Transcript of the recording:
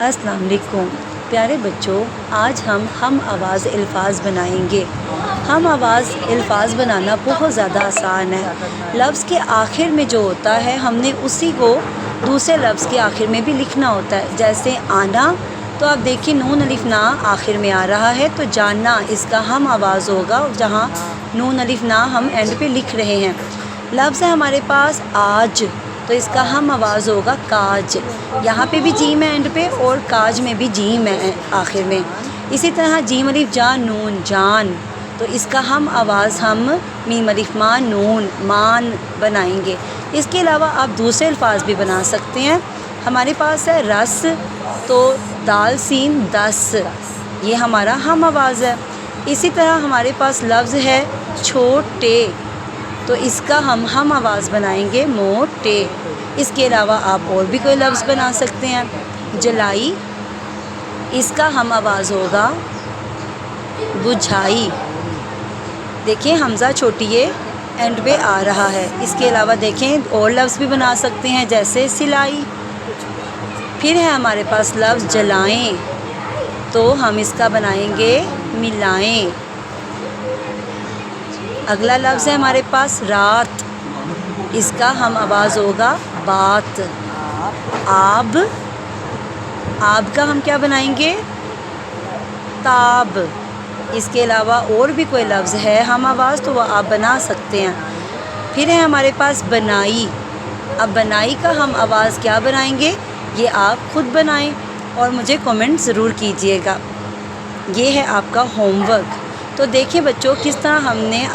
अस्सलाम वालेकुम प्यारे बच्चों, आज हम आवाज़ अल्फाज बनाएंगे। हम आवाज़ अल्फाज बनाना बहुत ज़्यादा आसान है। लफ्ज़ के आखिर में जो होता है हमने उसी को दूसरे लफ्ज़ के आखिर में भी लिखना होता है। जैसे आना, तो आप देखिए नून अलिफ ना आखिर में आ रहा है, तो जाना इसका हम आवाज़ होगा जहाँ नून अलिफ ना हम एंड पे लिख रहे हैं। लफ्ज़ है हमारे पास आज, तो इसका हम आवाज़ होगा काज। यहाँ पे भी जीम है एंड पे और काज में भी जीम है आखिर में। इसी तरह जीम अलिफ जा नून जान, तो इसका हम आवाज़ हम मीम अलिफ मा नून मान बनाएंगे। इसके अलावा आप दूसरे अल्फाज भी बना सकते हैं। हमारे पास है रस, तो दाल सीन दस, ये हमारा हम आवाज़ है। इसी तरह हमारे पास लफ्ज़ है छोटे, तो इसका हम आवाज़ बनाएंगे मोटे। इसके अलावा आप और भी कोई लफ्ज़ बना सकते हैं। जलाई, इसका हम आवाज़ होगा बुझाई। देखिए हमज़ा छोटिए एंड पे आ रहा है। इसके अलावा देखें और लफ्ज़ भी बना सकते हैं, जैसे सिलाई। फिर है हमारे पास लफ्ज़ जलाएं, तो हम इसका बनाएंगे मिलाएं। अगला लफ्ज़ है हमारे पास रात, इसका हम आवाज़ होगा बात। आब, आब का हम क्या बनाएंगे ताब। इसके अलावा और भी कोई लफ्ज़ है हम आवाज़, तो वह आप बना सकते हैं। फिर है हमारे पास बनाई। अब बनाई का हम आवाज़ क्या बनाएंगे, ये आप खुद बनाएं और मुझे कमेंट ज़रूर कीजिएगा। ये है आपका होमवर्क। तो देखिए बच्चों किस तरह हमने